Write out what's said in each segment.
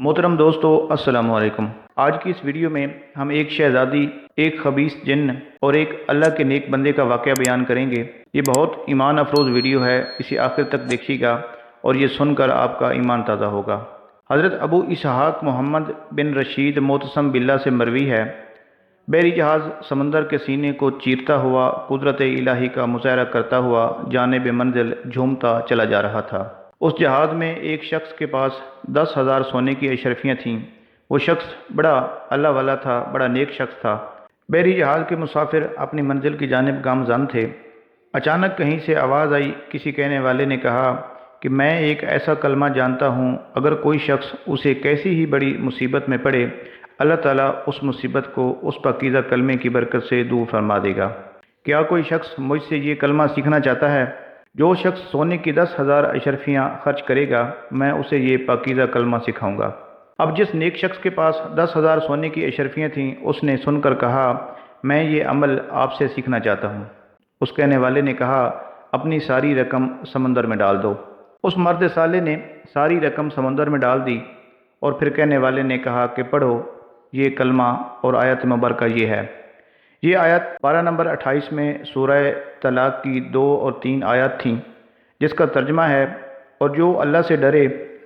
محترم دوستو، السلام علیکم۔ آج کی اس ویڈیو میں ہم ایک شہزادی، ایک خبیث جن اور ایک اللہ کے نیک بندے کا واقعہ بیان کریں گے۔ یہ بہت ایمان افروز ویڈیو ہے، اسے آخر تک دیکھیے گا اور یہ سن کر آپ کا ایمان تازہ ہوگا۔ حضرت ابو اسحاق محمد بن رشید معتصم باللہ سے مروی ہے، بحری جہاز سمندر کے سینے کو چیرتا ہوا قدرت الہی کا مظاہرہ کرتا ہوا جانب منزل جھومتا چلا جا رہا تھا۔ اس جہاز میں ایک شخص کے پاس 10,000 سونے کی اشرفیاں تھیں۔ وہ شخص بڑا اللہ والا تھا، بڑا نیک شخص تھا۔ بحری جہاز کے مسافر اپنی منزل کی جانب گامزن تھے۔ اچانک کہیں سے آواز آئی۔ کسی کہنے والے نے کہا کہ میں ایک ایسا کلمہ جانتا ہوں، اگر کوئی شخص اسے کیسی ہی بڑی مصیبت میں پڑے، اللہ تعالیٰ اس مصیبت کو اس پاکیزہ کلمے کی برکت سے دور فرما دے گا۔ کیا کوئی شخص مجھ سے یہ کلمہ سیکھنا چاہتا ہے؟ جو شخص سونے کی 10,000 اشرفیاں خرچ کرے گا، میں اسے یہ پاکیزہ کلمہ سکھاؤں گا۔ اب جس نیک شخص کے پاس 10,000 سونے کی اشرفیاں تھیں، اس نے سن کر کہا، میں یہ عمل آپ سے سیکھنا چاہتا ہوں۔ اس کہنے والے نے کہا، اپنی ساری رقم سمندر میں ڈال دو۔ اس مرد صالح نے ساری رقم سمندر میں ڈال دی اور پھر کہنے والے نے کہا کہ پڑھو یہ کلمہ، اور آیت مبارکہ یہ ہے۔ یہ آیت پارہ نمبر 28 میں سورہ طلاق کی 2 اور 3 آیات تھیں، جس کا ترجمہ ہے، اور جو اللہ سے ڈرے،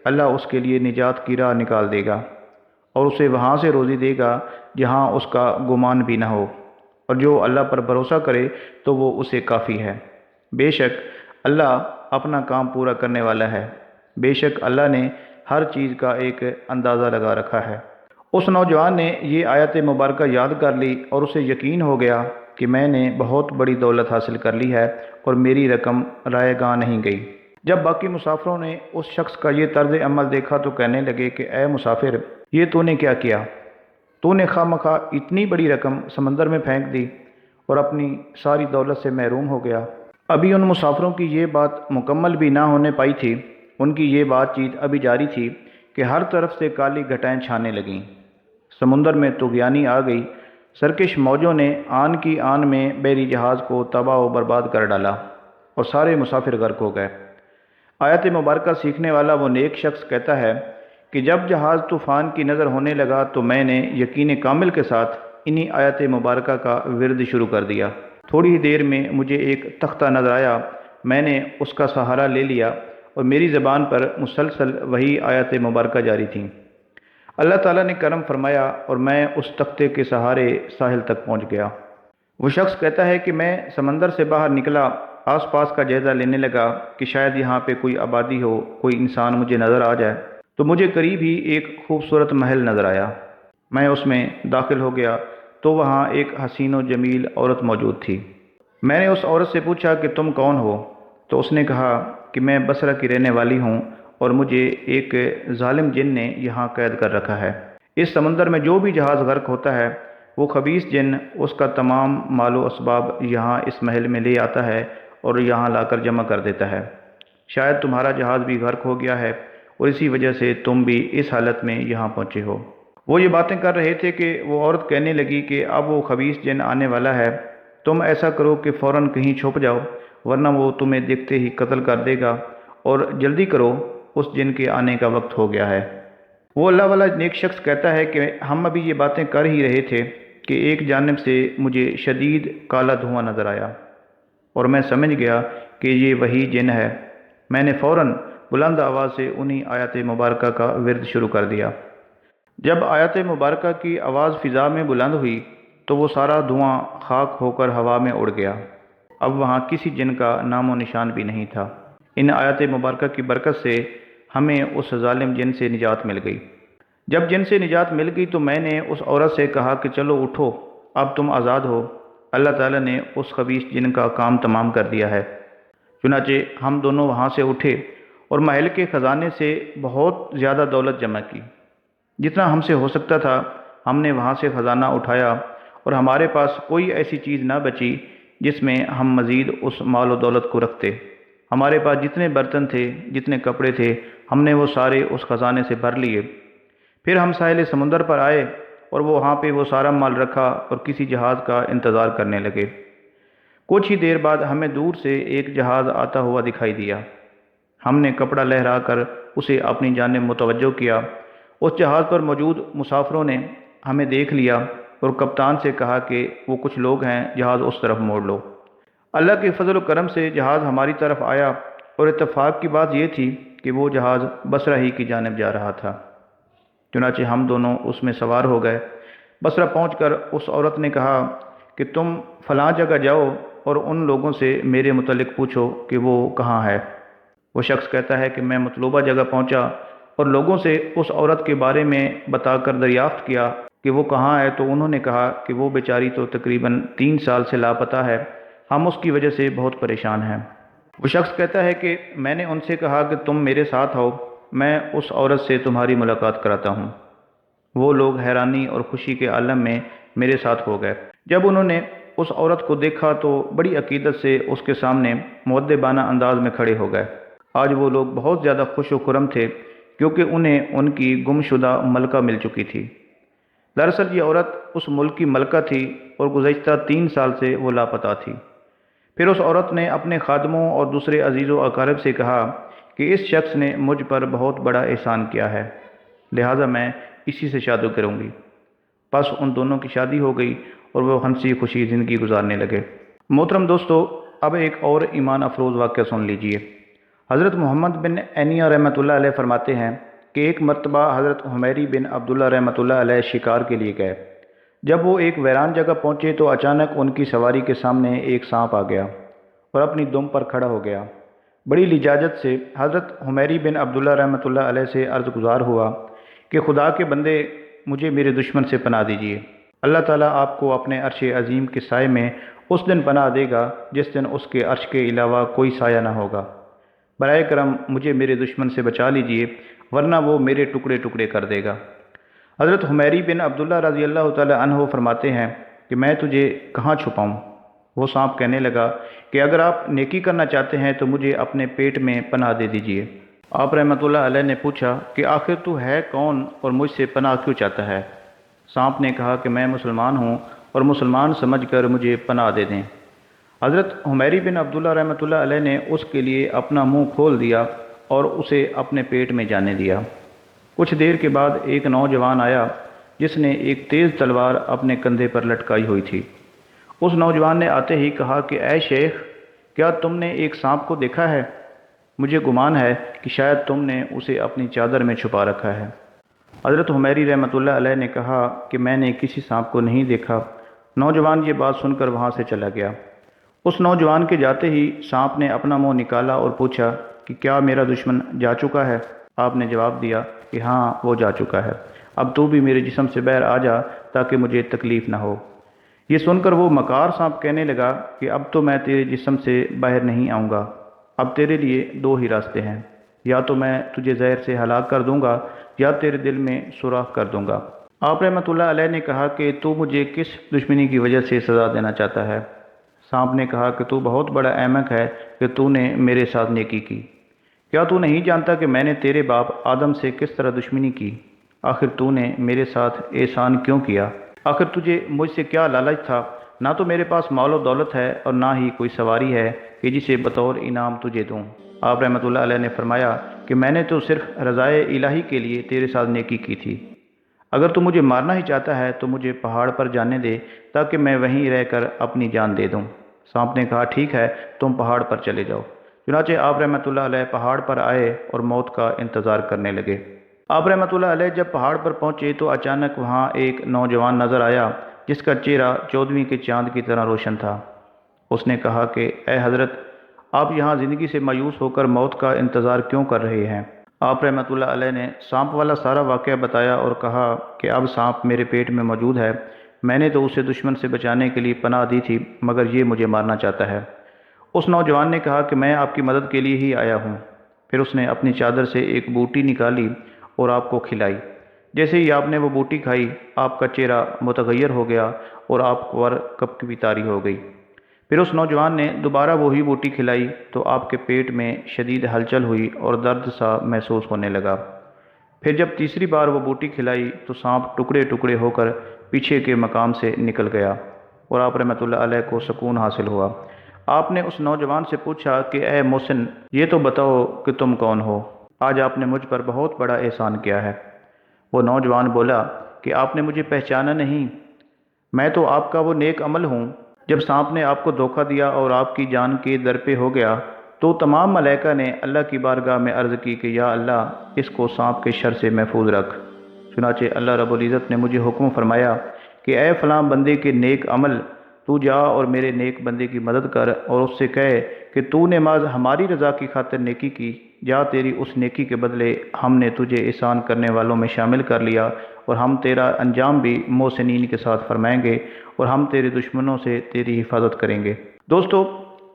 اللہ اس کے لیے نجات کی راہ نکال دے گا اور اسے وہاں سے روزی دے گا جہاں اس کا گمان بھی نہ ہو، اور جو اللہ پر بھروسہ کرے تو وہ اسے کافی ہے۔ بے شک اللہ اپنا کام پورا کرنے والا ہے۔ بے شک اللہ نے ہر چیز کا ایک اندازہ لگا رکھا ہے۔ اس نوجوان نے یہ آیت مبارکہ یاد کر لی اور اسے یقین ہو گیا کہ میں نے بہت بڑی دولت حاصل کر لی ہے اور میری رقم رائے گاں نہیں گئی۔ جب باقی مسافروں نے اس شخص کا یہ طرز عمل دیکھا تو کہنے لگے کہ اے مسافر، یہ تو نے کیا کیا؟ تو نے خواہ مخواہ اتنی بڑی رقم سمندر میں پھینک دی اور اپنی ساری دولت سے محروم ہو گیا۔ ابھی ان مسافروں کی یہ بات مکمل بھی نہ ہونے پائی تھی، ان کی یہ بات چیت ابھی جاری تھی کہ ہر طرف سے کالی گھٹائیں چھانے لگیں۔ سمندر میں طغیانی آ گئی۔ سرکش موجوں نے آن کی آن میں بحری جہاز کو تباہ و برباد کر ڈالا اور سارے مسافر غرق ہو گئے۔ آیت مبارکہ سیکھنے والا وہ نیک شخص کہتا ہے کہ جب جہاز طوفان کی نظر ہونے لگا تو میں نے یقین کامل کے ساتھ انہی آیت مبارکہ کا ورد شروع کر دیا۔ تھوڑی ہی دیر میں مجھے ایک تختہ نظر آیا، میں نے اس کا سہارا لے لیا اور میری زبان پر مسلسل وہی آیت مبارکہ جاری تھیں۔ اللہ تعالیٰ نے کرم فرمایا اور میں اس تختے کے سہارے ساحل تک پہنچ گیا۔ وہ شخص کہتا ہے کہ میں سمندر سے باہر نکلا، آس پاس کا جائزہ لینے لگا کہ شاید یہاں پہ کوئی آبادی ہو، کوئی انسان مجھے نظر آ جائے، تو مجھے قریب ہی ایک خوبصورت محل نظر آیا۔ میں اس میں داخل ہو گیا تو وہاں ایک حسین و جمیل عورت موجود تھی۔ میں نے اس عورت سے پوچھا کہ تم کون ہو؟ تو اس نے کہا کہ میں بصرہ کی رہنے والی ہوں اور مجھے ایک ظالم جن نے یہاں قید کر رکھا ہے۔ اس سمندر میں جو بھی جہاز غرق ہوتا ہے، وہ خبیث جن اس کا تمام مال و اسباب یہاں اس محل میں لے آتا ہے اور یہاں لا کر جمع کر دیتا ہے۔ شاید تمہارا جہاز بھی غرق ہو گیا ہے اور اسی وجہ سے تم بھی اس حالت میں یہاں پہنچے ہو۔ وہ یہ باتیں کر رہے تھے کہ وہ عورت کہنے لگی کہ اب وہ خبیث جن آنے والا ہے، تم ایسا کرو کہ فوراً کہیں چھپ جاؤ، ورنہ وہ تمہیں دیکھتے ہی قتل کر دے گا، اور جلدی کرو، اس جن کے آنے کا وقت ہو گیا ہے۔ وہ اللہ والا نیک شخص کہتا ہے کہ ہم ابھی یہ باتیں کر ہی رہے تھے کہ ایک جانب سے مجھے شدید کالا دھواں نظر آیا اور میں سمجھ گیا کہ یہ وہی جن ہے۔ میں نے فوراً بلند آواز سے انہی آیت مبارکہ کا ورد شروع کر دیا۔ جب آیت مبارکہ کی آواز فضا میں بلند ہوئی تو وہ سارا دھواں خاک ہو کر ہوا میں اڑ گیا۔ اب وہاں کسی جن کا نام و نشان بھی نہیں تھا۔ ان آیت مبارکہ کی برکت سے ہمیں اس ظالم جن سے نجات مل گئی۔ جب جن سے نجات مل گئی تو میں نے اس عورت سے کہا کہ چلو اٹھو، اب تم آزاد ہو، اللہ تعالیٰ نے اس خبیث جن کا کام تمام کر دیا ہے۔ چنانچہ ہم دونوں وہاں سے اٹھے اور محل کے خزانے سے بہت زیادہ دولت جمع کی۔ جتنا ہم سے ہو سکتا تھا ہم نے وہاں سے خزانہ اٹھایا اور ہمارے پاس کوئی ایسی چیز نہ بچی جس میں ہم مزید اس مال و دولت کو رکھتے۔ ہمارے پاس جتنے برتن تھے، جتنے کپڑے تھے، ہم نے وہ سارے اس خزانے سے بھر لیے۔ پھر ہم ساحل سمندر پر آئے اور وہاں پہ وہ سارا مال رکھا اور کسی جہاز کا انتظار کرنے لگے۔ کچھ ہی دیر بعد ہمیں دور سے ایک جہاز آتا ہوا دکھائی دیا۔ ہم نے کپڑا لہرا کر اسے اپنی جانب متوجہ کیا اس جہاز پر موجود مسافروں نے ہمیں دیکھ لیا اور کپتان سے کہا کہ وہ کچھ لوگ ہیں، جہاز اس طرف موڑ لو۔ اللہ کے فضل و کرم سے جہاز ہماری طرف آیا، اور اتفاق کی بات یہ تھی کہ وہ جہاز بصرہ ہی کی جانب جا رہا تھا۔ چنانچہ ہم دونوں اس میں سوار ہو گئے۔ بصرہ پہنچ کر اس عورت نے کہا کہ تم فلاں جگہ جاؤ اور ان لوگوں سے میرے متعلق پوچھو کہ وہ کہاں ہے۔ وہ شخص کہتا ہے کہ میں مطلوبہ جگہ پہنچا اور لوگوں سے اس عورت کے بارے میں بتا کر دریافت کیا کہ وہ کہاں ہے، تو انہوں نے کہا کہ وہ بیچاری تو تقریباً 3 سال سے لاپتہ ہے، ہم اس کی وجہ سے بہت پریشان ہیں۔ وہ شخص کہتا ہے کہ میں نے ان سے کہا کہ تم میرے ساتھ آؤ، میں اس عورت سے تمہاری ملاقات کراتا ہوں۔ وہ لوگ حیرانی اور خوشی کے عالم میں میرے ساتھ ہو گئے۔ جب انہوں نے اس عورت کو دیکھا تو بڑی عقیدت سے اس کے سامنے مؤدبانہ انداز میں کھڑے ہو گئے۔ آج وہ لوگ بہت زیادہ خوش و خرم تھے کیونکہ انہیں ان کی گم شدہ ملکہ مل چکی تھی۔ دراصل یہ عورت اس ملک کی ملکہ تھی اور گزشتہ 3 سال سے وہ لاپتہ تھی۔ پھر اس عورت نے اپنے خادموں اور دوسرے عزیز و اقارب سے کہا کہ اس شخص نے مجھ پر بہت بڑا احسان کیا ہے، لہٰذا میں اسی سے شادی کروں گی۔ بس ان دونوں کی شادی ہو گئی اور وہ ہنسی خوشی زندگی گزارنے لگے۔ محترم دوستو، اب ایک اور ایمان افروز واقعہ سن لیجئے۔ حضرت محمد بن عینیہ رحمۃ اللہ علیہ فرماتے ہیں کہ ایک مرتبہ حضرت حمیری بن عبداللہ رحمۃ اللہ علیہ شکار کے لیے گئے۔ جب وہ ایک ویران جگہ پہنچے تو اچانک ان کی سواری کے سامنے ایک سانپ آ گیا اور اپنی دم پر کھڑا ہو گیا۔ بڑی لجاجت سے حضرت حمیری بن عبداللہ رحمۃ اللہ علیہ سے عرض گزار ہوا کہ خدا کے بندے، مجھے میرے دشمن سے پناہ دیجیے۔ اللہ تعالیٰ آپ کو اپنے عرش عظیم کے سائے میں اس دن پناہ دے گا جس دن اس کے عرش کے علاوہ کوئی سایہ نہ ہوگا۔ برائے کرم مجھے میرے دشمن سے بچا لیجیے، ورنہ وہ میرے ٹکڑے ٹکڑے کر دے گا۔ حضرت حمیری بن عبداللہ رضی اللہ تعالی عنہ فرماتے ہیں کہ میں تجھے کہاں چھپاؤں؟ وہ سانپ کہنے لگا کہ اگر آپ نیکی کرنا چاہتے ہیں تو مجھے اپنے پیٹ میں پناہ دے دیجیے۔ آپ رحمۃ اللہ علیہ نے پوچھا کہ آخر تو ہے کون اور مجھ سے پناہ کیوں چاہتا ہے؟ سانپ نے کہا کہ میں مسلمان ہوں اور مسلمان سمجھ کر مجھے پناہ دے دیں۔ حضرت حمیری بن عبداللہ رحمۃ اللہ علیہ نے اس کے لیے اپنا منہ کھول دیا اور اسے اپنے پیٹ میں جانے دیا۔ کچھ دیر کے بعد ایک نوجوان آیا جس نے ایک تیز تلوار اپنے کندھے پر لٹکائی ہوئی تھی۔ اس نوجوان نے آتے ہی کہا کہ اے شیخ، کیا تم نے ایک سانپ کو دیکھا ہے؟ مجھے گمان ہے کہ شاید تم نے اسے اپنی چادر میں چھپا رکھا ہے۔ حضرت حمیری رحمۃ اللہ علیہ نے کہا کہ میں نے کسی سانپ کو نہیں دیکھا۔ نوجوان یہ بات سن کر وہاں سے چلا گیا۔ اس نوجوان کے جاتے ہی سانپ نے اپنا منہ نکالا اور پوچھا کہ کیا میرا دشمن جا چکا ہے؟ آپ نے جواب دیا کہ ہاں، وہ جا چکا ہے، اب تو بھی میرے جسم سے باہر آ جا تاکہ مجھے تکلیف نہ ہو۔ یہ سن کر وہ مکار سانپ کہنے لگا کہ اب تو میں تیرے جسم سے باہر نہیں آؤں گا، اب تیرے لیے 2 ہی راستے ہیں، یا تو میں تجھے زہر سے ہلاک کر دوں گا یا تیرے دل میں سوراخ کر دوں گا۔ آپ رحمۃ اللہ علیہ نے کہا کہ تو مجھے کس دشمنی کی وجہ سے سزا دینا چاہتا ہے؟ سانپ نے کہا کہ تو بہت بڑا احمق ہے کہ تو نے میرے ساتھ نیکی کی۔ کیا تو نہیں جانتا کہ میں نے تیرے باپ آدم سے کس طرح دشمنی کی؟ آخر تو نے میرے ساتھ احسان کیوں کیا؟ آخر تجھے مجھ سے کیا لالچ تھا؟ نہ تو میرے پاس مال و دولت ہے اور نہ ہی کوئی سواری ہے کہ جسے بطور انعام تجھے دوں۔ آپ رحمۃ اللہ علیہ نے فرمایا کہ میں نے تو صرف رضائے الہی کے لیے تیرے ساتھ نیکی کی تھی۔ اگر تو مجھے مارنا ہی چاہتا ہے تو مجھے پہاڑ پر جانے دے تاکہ میں وہیں رہ کر اپنی جان دے دوں۔ سانپ نے کہا ٹھیک ہے، تم پہاڑ پر چلے جاؤ۔ چنانچہ آپ رحمۃ اللہ علیہ پہاڑ پر آئے اور موت کا انتظار کرنے لگے۔ آپ رحمۃ اللہ علیہ جب پہاڑ پر پہنچے تو اچانک وہاں ایک نوجوان نظر آیا جس کا چہرہ 14ویں کے چاند کی طرح روشن تھا۔ اس نے کہا کہ اے حضرت، آپ یہاں زندگی سے مایوس ہو کر موت کا انتظار کیوں کر رہے ہیں؟ آپ رحمۃ اللہ علیہ نے سانپ والا سارا واقعہ بتایا اور کہا کہ اب سانپ میرے پیٹ میں موجود ہے، میں نے تو اسے دشمن سے بچانے کے لیے پناہ دی تھی مگر یہ مجھے مارنا چاہتا ہے۔ اس نوجوان نے کہا کہ میں آپ کی مدد کے لیے ہی آیا ہوں۔ پھر اس نے اپنی چادر سے ایک بوٹی نکالی اور آپ کو کھلائی۔ جیسے ہی آپ نے وہ بوٹی کھائی، آپ کا چہرہ متغیر ہو گیا اور آپ پر کپکپی طاری ہو گئی۔ پھر اس نوجوان نے دوبارہ وہی بوٹی کھلائی تو آپ کے پیٹ میں شدید ہلچل ہوئی اور درد سا محسوس ہونے لگا۔ پھر جب تیسری بار وہ بوٹی کھلائی تو سانپ ٹکڑے ٹکڑے ہو کر پیچھے کے مقام سے نکل گیا اور آپ رحمۃ اللہ علیہ کو سکون حاصل ہوا۔ آپ نے اس نوجوان سے پوچھا کہ اے محسن، یہ تو بتاؤ کہ تم کون ہو؟ آج آپ نے مجھ پر بہت بڑا احسان کیا ہے۔ وہ نوجوان بولا کہ آپ نے مجھے پہچانا نہیں، میں تو آپ کا وہ نیک عمل ہوں۔ جب سانپ نے آپ کو دھوکہ دیا اور آپ کی جان کے در پہ ہو گیا تو تمام ملائکہ نے اللہ کی بارگاہ میں عرض کی کہ یا اللہ اس کو سانپ کے شر سے محفوظ رکھ۔ چنانچہ اللہ رب العزت نے مجھے حکم فرمایا کہ اے فلاں بندے کے نیک عمل، تو جا اور میرے نیک بندے کی مدد کر اور اس سے کہے کہ تو نے ماذ ہماری رضا کی خاطر نیکی کی، جا تیری اس نیکی کے بدلے ہم نے تجھے احسان کرنے والوں میں شامل کر لیا، اور ہم تیرا انجام بھی محسنین کے ساتھ فرمائیں گے، اور ہم تیرے دشمنوں سے تیری حفاظت کریں گے۔ دوستو،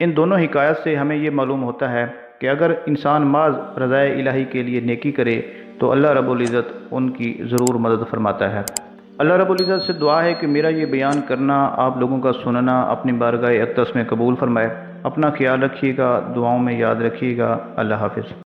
ان دونوں حکایت سے ہمیں یہ معلوم ہوتا ہے کہ اگر انسان محض رضائے الہی کے لیے نیکی کرے تو اللہ رب العزت ان کی ضرور مدد فرماتا ہے۔ اللہ رب العزت سے دعا ہے کہ میرا یہ بیان کرنا، آپ لوگوں کا سننا اپنی بارگاہ اقدس میں قبول فرمائے۔ اپنا خیال رکھیے گا، دعاؤں میں یاد رکھیے گا۔ اللہ حافظ۔